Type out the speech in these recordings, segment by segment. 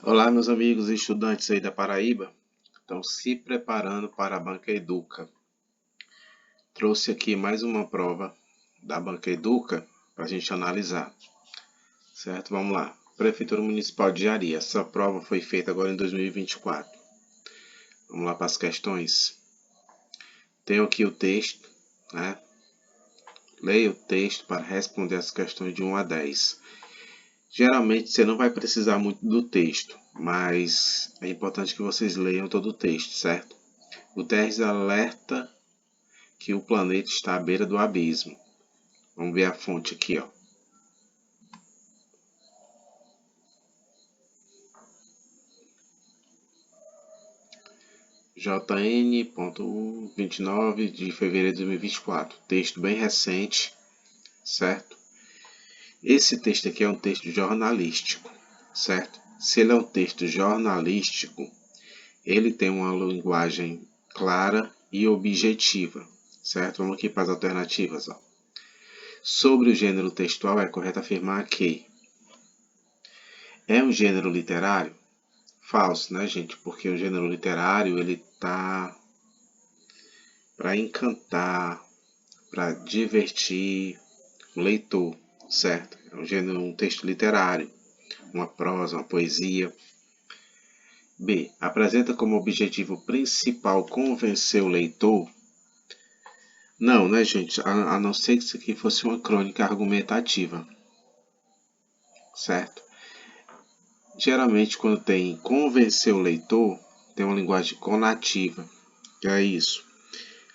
Olá, meus amigos e estudantes aí da Paraíba. Estão se preparando para a Banca Educa. Trouxe aqui mais uma prova da Banca Educa para a gente analisar. Certo? Vamos lá. Prefeitura Municipal de Jari. Essa prova foi feita agora em 2024. Vamos lá para as questões. Tenho aqui o texto, né? Leia o texto para responder as questões de 1 a 10. Geralmente você não vai precisar muito do texto, mas é importante que vocês leiam todo o texto, certo? O Guterres alerta que o planeta está à beira do abismo. Vamos ver a fonte aqui, ó. JN.29 de fevereiro de 2024. Texto bem recente, certo? Esse texto aqui é um texto jornalístico, certo? Se ele é um texto jornalístico, ele tem uma linguagem clara e objetiva, certo? Vamos aqui para as alternativas, ó. Sobre o gênero textual, é correto afirmar que é um gênero literário? Falso, né, gente? Porque o gênero literário, ele tá para encantar, para divertir o leitor, certo? É um gênero, um texto literário, uma prosa, uma poesia. B. Apresenta como objetivo principal convencer o leitor? Não, né, gente? A não ser que isso aqui fosse uma crônica argumentativa, certo? Geralmente, quando tem convencer o leitor, tem uma linguagem conativa, que é isso.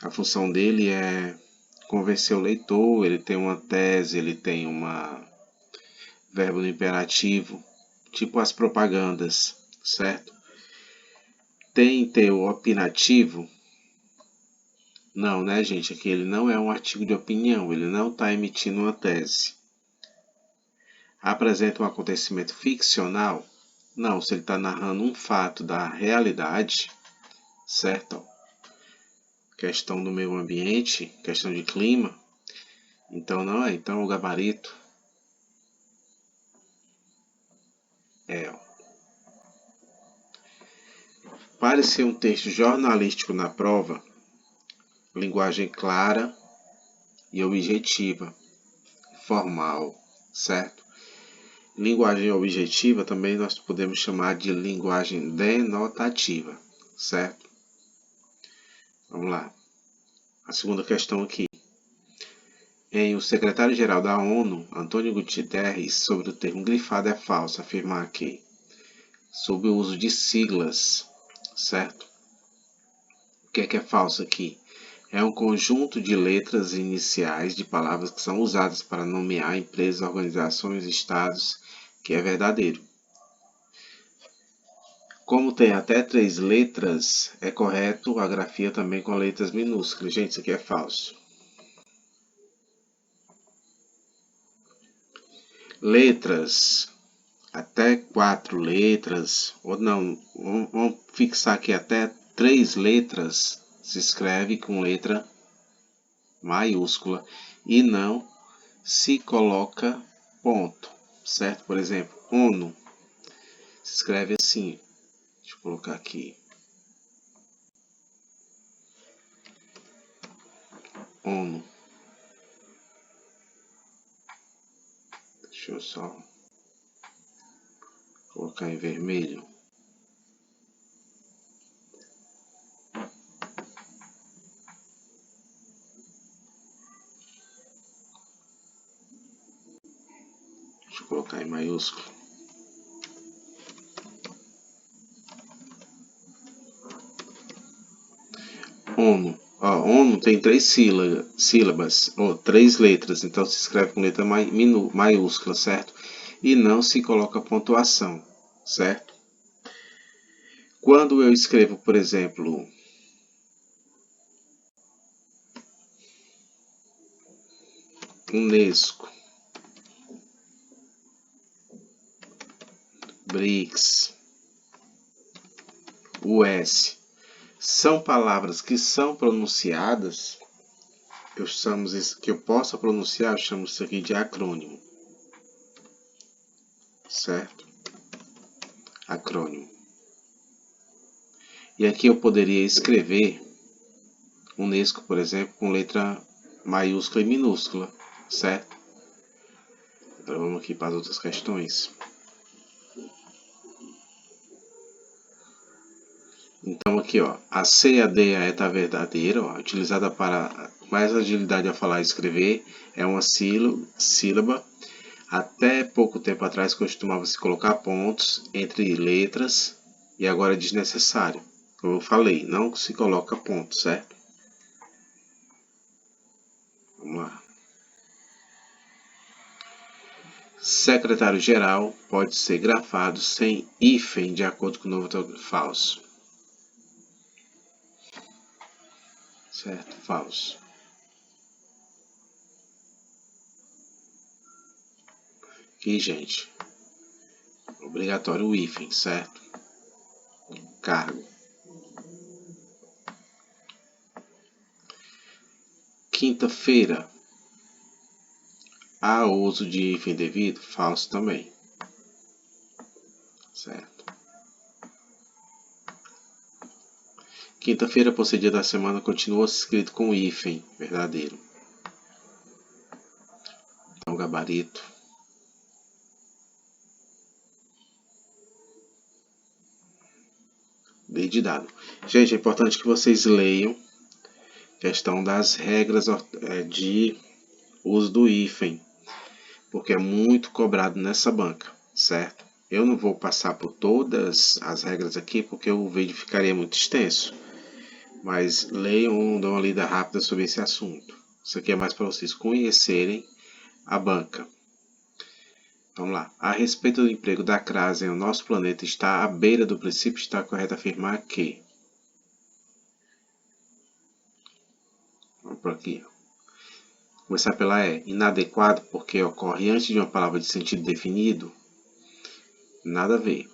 A função dele é convencer o leitor, ele tem uma tese, ele tem uma verbo no imperativo, tipo as propagandas, certo? Tem teor opinativo? Não, né, gente? Aqui ele não é um artigo de opinião, ele não está emitindo uma tese. Apresenta um acontecimento ficcional? Não, se ele está narrando um fato da realidade, certo? Questão do meio ambiente, questão de clima, então não é. Então o gabarito é, ó. Para ser um texto jornalístico na prova, linguagem clara e objetiva, formal, certo? Linguagem objetiva também nós podemos chamar de linguagem denotativa, certo? Vamos lá. A segunda questão aqui. Em o secretário-geral da ONU, Antônio Guterres, sobre o termo grifado é falso afirmar que, sob o uso de siglas, certo? O que é falso aqui? É um conjunto de letras iniciais de palavras que são usadas para nomear empresas, organizações, estados, que é verdadeiro. Como tem até 3 letras, é correto a grafia também com letras minúsculas. Gente, isso aqui é falso. Letras, até 4 letras, ou não, vamos fixar aqui até 3 letras, se escreve com letra maiúscula e não se coloca ponto, certo? Por exemplo, ONU se escreve assim. Deixa eu colocar aqui. ONU. Deixa eu só colocar em vermelho. Deixa eu colocar em maiúsculo. ONU. Ó, ONU tem 3 sílabas, ou 3 letras, então se escreve com letra maiúscula, certo? E não se coloca pontuação, certo? Quando eu escrevo, por exemplo, Unesco, BRICS, US, são palavras que são pronunciadas, que eu possa pronunciar, eu chamo isso aqui de acrônimo, certo? acrônimo. E aqui eu poderia escrever Unesco, por exemplo, com letra maiúscula e minúscula, certo? Então vamos aqui para as outras questões. Então aqui, ó, a C e a D é a eta verdadeira, ó, utilizada para mais agilidade ao falar e escrever, é uma sílaba. Até pouco tempo atrás costumava-se colocar pontos entre letras e agora é desnecessário. Como eu falei, não se coloca ponto, certo? Vamos lá. Secretário-geral pode ser grafado sem hífen de acordo com o novo falso. Certo? Falso. Aqui, gente. Obrigatório o hífen, certo? Cargo. Quinta-feira. Há uso de hífen devido? Falso também. Certo. Quinta-feira, por ser dia da semana, continua escrito com hífen. Verdadeiro. Então, gabarito. D de dado. Gente, é importante que vocês leiam questão das regras de uso do hífen, porque é muito cobrado nessa banca, certo? Eu não vou passar por todas as regras aqui, porque o vídeo ficaria muito extenso, mas leiam, dão uma lida rápida sobre esse assunto. Isso aqui é mais para vocês conhecerem a banca. Vamos lá. A respeito do emprego da crase em o nosso planeta está à beira do princípio, está correto afirmar que... Vamos por aqui. Começar pela E. Inadequado porque ocorre antes de uma palavra de sentido definido. Nada a ver.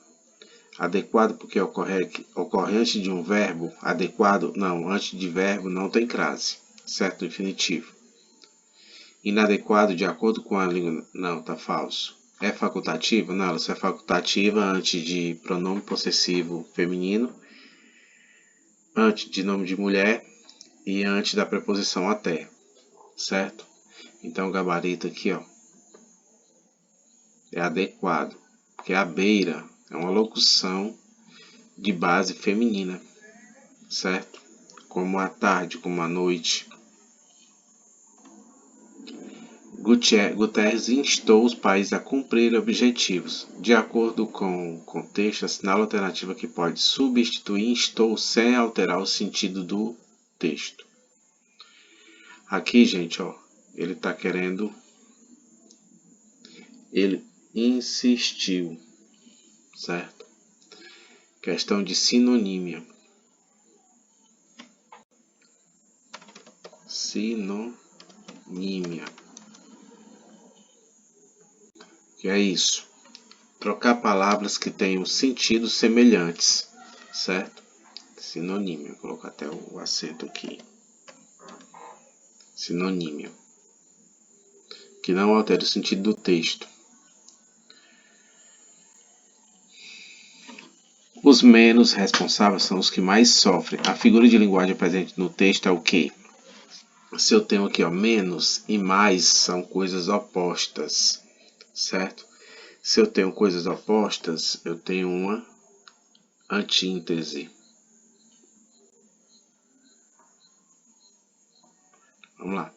Adequado porque ocorre antes de um verbo. Adequado, não. Antes de verbo não tem crase. Certo? Infinitivo. Inadequado de acordo com a língua. Não, tá falso. É facultativa? Não, ela só é facultativa antes de pronome possessivo feminino, antes de nome de mulher e antes da preposição até. Certo? Então o gabarito aqui, ó, é adequado, porque a beira é uma locução de base feminina, certo? Como a tarde, como a noite. Guterres instou os países a cumprir objetivos. De acordo com o contexto, assinala a alternativa que pode substituir instou sem alterar o sentido do texto. Aqui, gente, ó, ele está querendo... Ele insistiu, certo? Questão de sinonímia. Sinonímia. Que é isso? Trocar palavras que tenham sentidos semelhantes, certo? Sinonímia. Vou colocar até o acento aqui. Sinonímia. Que não altere o sentido do texto. Os menos responsáveis são os que mais sofrem. A figura de linguagem presente no texto é o quê? Se eu tenho aqui, ó, menos e mais são coisas opostas, certo? Se eu tenho coisas opostas, eu tenho uma antíntese. Vamos lá.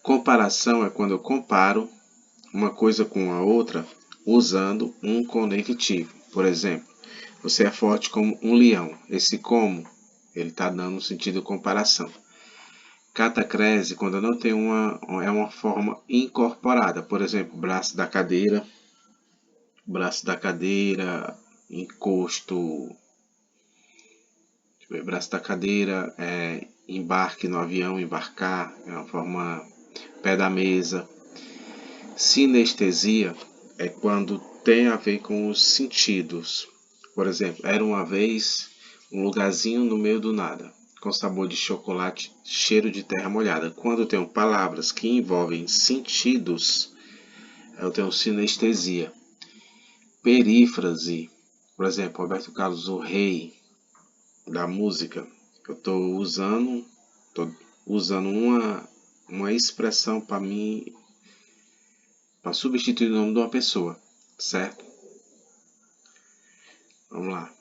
Comparação é quando eu comparo uma coisa com a outra usando um conectivo. Por exemplo, você é forte como um leão. Esse como, ele está dando um sentido de comparação. Catacrese, quando eu não tenho é uma forma incorporada. Por exemplo, braço da cadeira, encosto, braço da cadeira, embarque no avião, embarcar, é uma forma pé da mesa. Sinestesia é quando tem a ver com os sentidos. Por exemplo, era uma vez um lugarzinho no meio do nada, com sabor de chocolate, cheiro de terra molhada. Quando eu tenho palavras que envolvem sentidos, eu tenho sinestesia. Perífrase Por exemplo, Roberto Carlos, o rei da música. Eu estou usando uma expressão para mim, para substituir o nome de uma pessoa, certo? Vamos lá.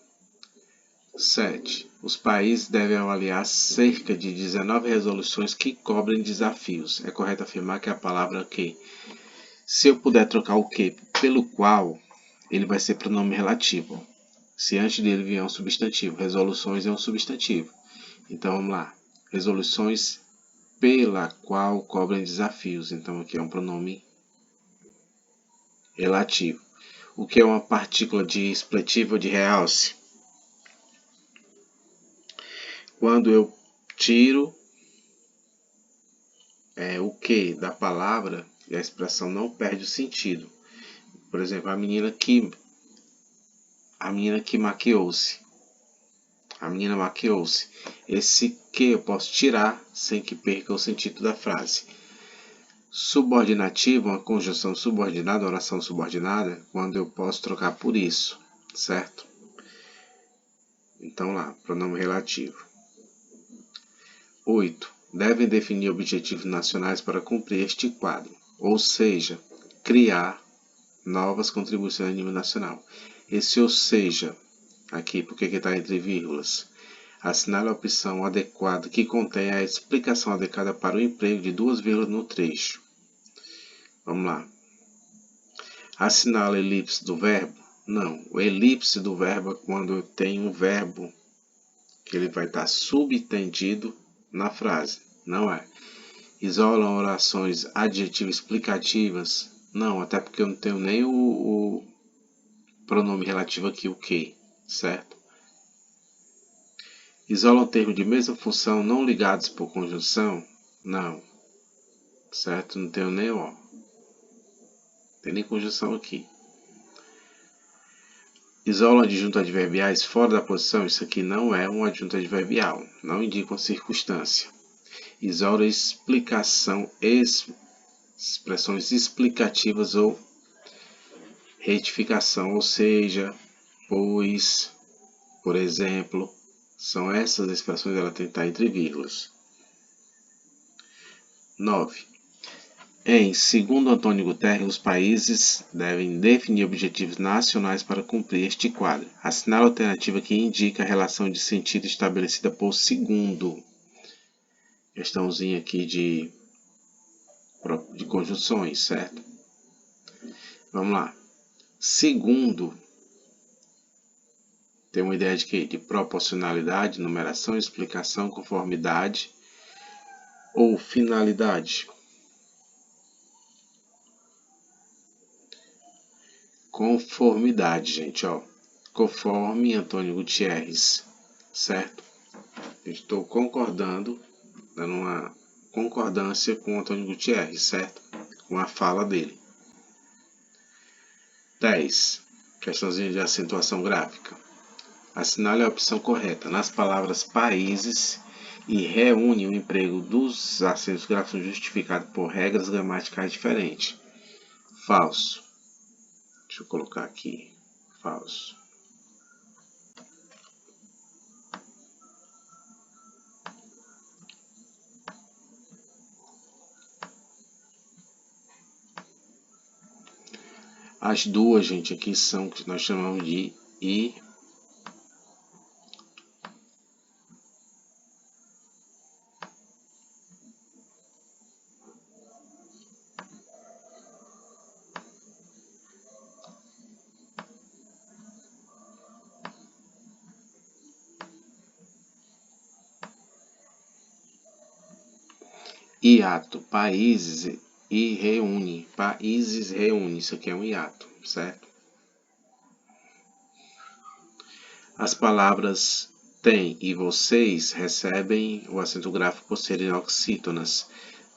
7. Os países devem avaliar cerca de 19 resoluções que cobrem desafios. É correto afirmar que a palavra que, se eu puder trocar o que pelo qual, ele vai ser pronome relativo. Se antes dele vier um substantivo, resoluções é um substantivo. Então vamos lá. Resoluções pela qual cobrem desafios. Então aqui é um pronome relativo. O que é uma partícula de expletivo ou de realce? Quando eu tiro o que da palavra e a expressão não perde o sentido. Por exemplo, a menina que maquiou-se. A menina maquiou-se. Esse que eu posso tirar sem que perca o sentido da frase. Subordinativo, uma conjunção subordinada, oração subordinada, quando eu posso trocar por isso, certo? Então lá, pronome relativo. 8. Devem definir objetivos nacionais para cumprir este quadro, ou seja, criar novas contribuições a nível nacional. Esse ou seja, aqui, porque está entre vírgulas, assinale a opção adequada que contém a explicação adequada para o emprego de duas vírgulas no trecho. Vamos lá. Assinala a elipse do verbo? Não. O elipse do verbo é quando eu tenho um verbo que ele vai estar subentendido na frase. Não é. Isolam orações adjetivas explicativas? Não, até porque eu não tenho nem o pronome relativo aqui, o que, certo? Isolam termos de mesma função não ligados por conjunção? Não, certo? Não tenho nem o. Tem nem conjunção aqui. Isolam adjuntos adverbiais fora da posição? Isso aqui não é um adjunto adverbial, não indica uma circunstância. Isola explicação, expressões explicativas ou retificação, ou seja, pois, por exemplo, são essas expressões, ela tem que estar entre vírgulas. 9. Segundo Antônio Guterres, os países devem definir objetivos nacionais para cumprir este quadro. Assinale a alternativa que indica a relação de sentido estabelecida por segundo. Questãozinha aqui de conjunções, certo? Vamos lá. Segundo, tem uma ideia de quê? De proporcionalidade, numeração, explicação, conformidade ou finalidade. Conformidade, gente, ó. Conforme Antônio Gutierrez, certo? Estou concordando, dando uma concordância com Antônio Gutierrez, certo? Com a fala dele. 10. Questãozinha de acentuação gráfica. Assinale a opção correta nas palavras países e reúne o emprego dos acentos gráficos justificado por regras gramaticais diferentes. Falso. Deixa eu colocar aqui. Falso. As duas, gente, aqui são o que nós chamamos de hiato, países e reúne. Países reúne. Isso aqui é um hiato, certo? As palavras tem e vocês recebem o acento gráfico por serem oxítonas.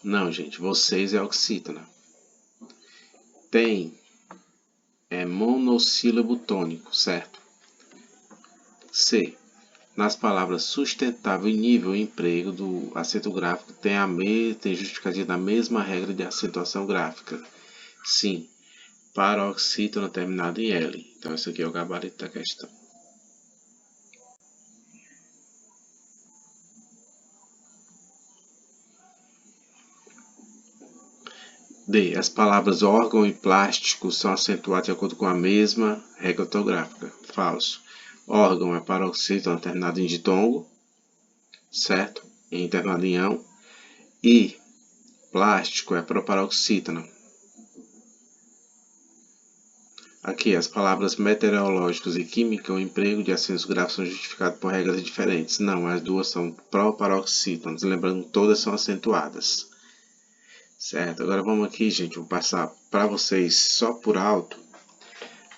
Não, gente, vocês é oxítona. Tem é monossílabo tônico, certo? C. Nas palavras sustentável e nível emprego do acento gráfico tem justificativa da mesma regra de acentuação gráfica. Sim, paroxítona terminado em L. Então esse aqui é o gabarito da questão. D. As palavras órgão e plástico são acentuadas de acordo com a mesma regra ortográfica. Falso. Órgão é paroxítona terminado em ditongo, certo? Em terminado em ão. E plástico é proparoxítona. Aqui, as palavras meteorológicos e química, o emprego de acentos gráficos são justificados por regras diferentes. Não, as duas são proparoxítonas. Lembrando, todas são acentuadas. Certo? Agora vamos aqui, gente, vou passar para vocês só por alto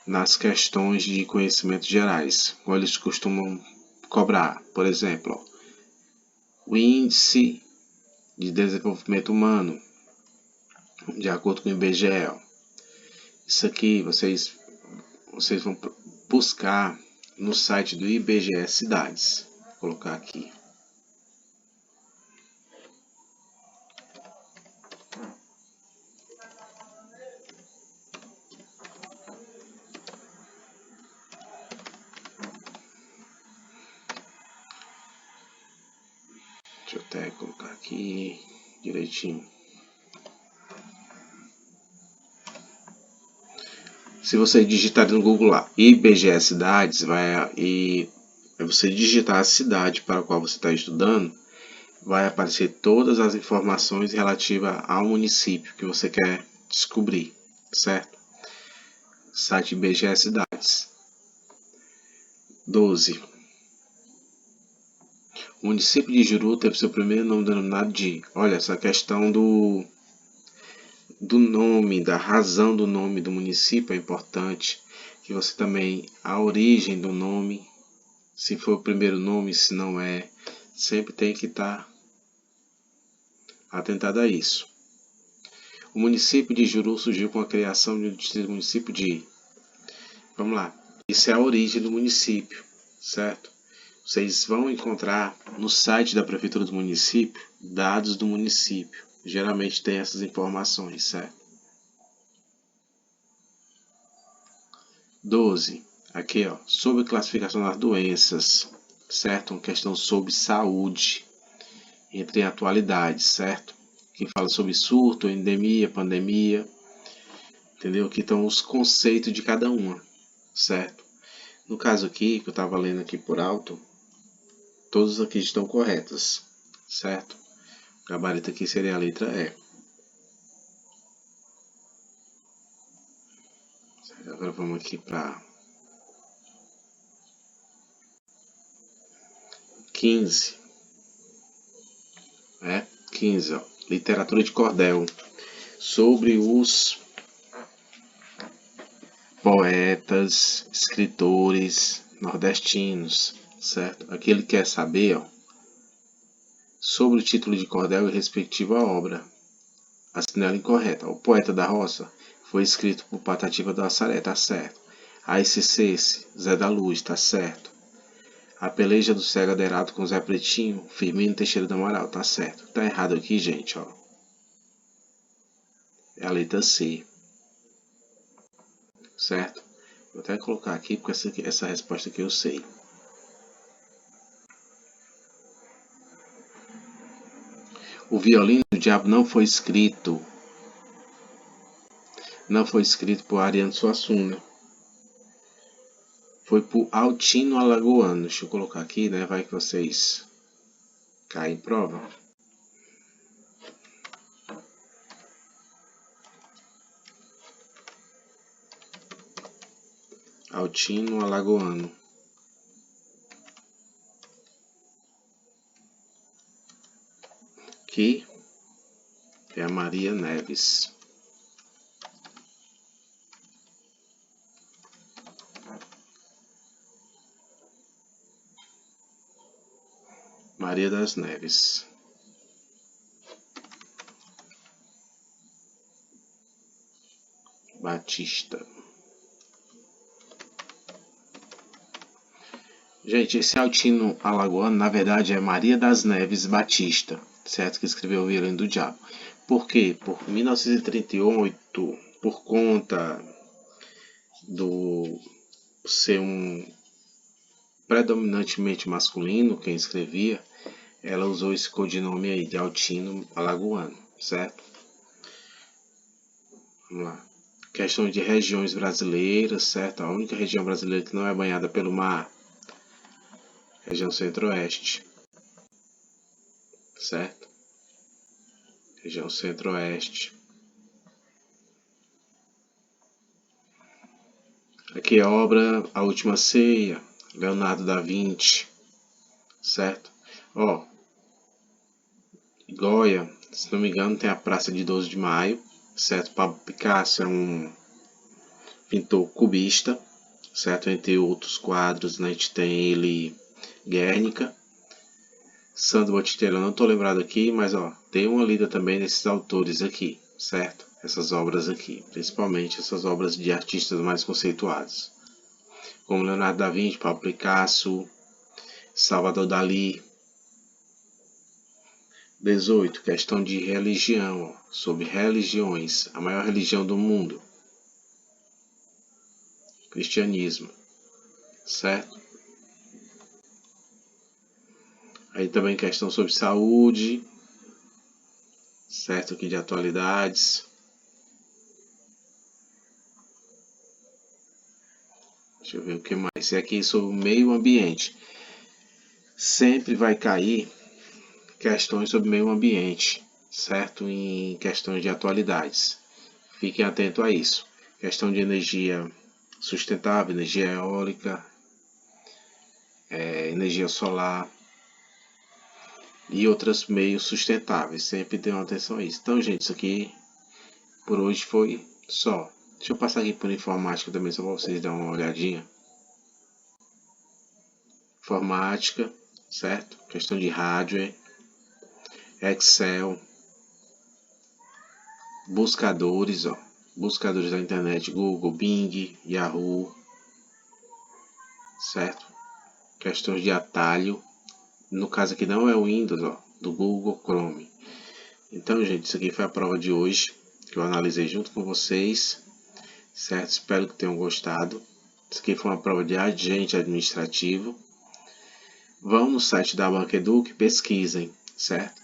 nas questões de conhecimentos gerais, como eles costumam cobrar. Por exemplo, o índice de desenvolvimento humano, de acordo com o IBGE. Isso aqui vocês vão buscar no site do IBGE Cidades. Vou colocar aqui. Deixa eu até colocar aqui direitinho. Se você digitar no Google lá IBGE Cidades, você digitar a cidade para a qual você está estudando, vai aparecer todas as informações relativas ao município que você quer descobrir, certo? Site IBGE Cidades. 12. O município de Juru teve seu primeiro nome denominado de... Olha, essa questão do nome, da razão do nome do município é importante. Que você também, a origem do nome, se for o primeiro nome, se não é, sempre tem que estar atentado a isso. O município de Juru surgiu com a criação do distrito município de... Vamos lá. Isso é a origem do município, certo? Vocês vão encontrar no site da prefeitura do município dados do município. Geralmente tem essas informações, certo? 12. Aqui, ó, sobre classificação das doenças, certo? Uma questão sobre saúde, entre atualidades, certo? Que fala sobre surto, endemia, pandemia, entendeu? Aqui estão os conceitos de cada uma, certo? No caso aqui, que eu estava lendo aqui por alto, todos aqui estão corretos, certo? O gabarito aqui seria a letra E. Agora vamos aqui para 15. 15, ó. Literatura de cordel. Sobre os poetas, escritores nordestinos, certo? Aqui ele quer saber, ó, sobre o título de cordel e respectiva obra. Assinala incorreta. O Poeta da Roça foi escrito por Patativa do Assaré, tá certo. A.C.C. Zé da Luz, tá certo. A Peleja do Cego Adeirado com Zé Pretinho, Firmino Teixeira do Amaral, tá certo. Tá errado aqui, gente, ó. É a letra C. Certo? Vou até colocar aqui, porque essa resposta aqui eu sei. O Violino do Diabo não foi escrito por Ariano Suassuna. Foi por Altino Alagoano. Deixa eu colocar aqui, né? Vai que vocês caem em prova. Altino Alagoano. Que é a Maria Neves. Maria das Neves. Batista. Gente, esse Altino Alagoano, na verdade, é Maria das Neves Batista, certo? Que escreveu o Violino do Diabo. Por quê? Por 1938, por conta ser um predominantemente masculino, quem escrevia, ela usou esse codinome aí de Altino Alagoano, certo? Vamos lá. Questão de regiões brasileiras, certo? A única região brasileira que não é banhada pelo mar, região centro-oeste, certo? Região centro-oeste. Aqui é a obra A Última Ceia, Leonardo da Vinci, certo? Ó, Goya, se não me engano, tem a Praça de 12 de Maio, certo? Pablo Picasso é um pintor cubista, certo? Entre outros quadros, né, a gente tem ele, Guernica. Sandro Botticelli, eu não estou lembrado aqui, mas ó, dei uma lida também nesses autores aqui, certo? Essas obras aqui, principalmente essas obras de artistas mais conceituados, como Leonardo da Vinci, Pablo Picasso, Salvador Dalí. 18. Questão de religião, ó, sobre religiões, a maior religião do mundo, cristianismo, certo? Aí também questão sobre saúde, certo? Aqui de atualidades. Deixa eu ver o que mais. Esse aqui sobre o meio ambiente. Sempre vai cair questões sobre meio ambiente, certo? Em questões de atualidades. Fiquem atentos a isso. Questão de energia sustentável, energia eólica, energia solar e outros meios sustentáveis. Sempre tenham atenção a isso. Então, gente, isso aqui por hoje foi só. Deixa eu passar aqui por informática também, só para vocês darem uma olhadinha. Informática, certo? Questão de hardware, Excel, buscadores, ó. Buscadores da internet, Google, Bing, Yahoo, certo? Questões de atalho. No caso aqui não é o Windows, ó, do Google Chrome. Então, gente, isso aqui foi a prova de hoje, que eu analisei junto com vocês, certo? Espero que tenham gostado. Isso aqui foi uma prova de agente administrativo. Vão no site da Banqueduc, pesquisem, certo?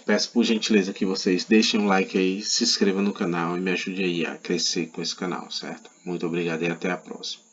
Peço por gentileza que vocês deixem um like aí, se inscrevam no canal e me ajudem aí a crescer com esse canal, certo? Muito obrigado e até a próxima.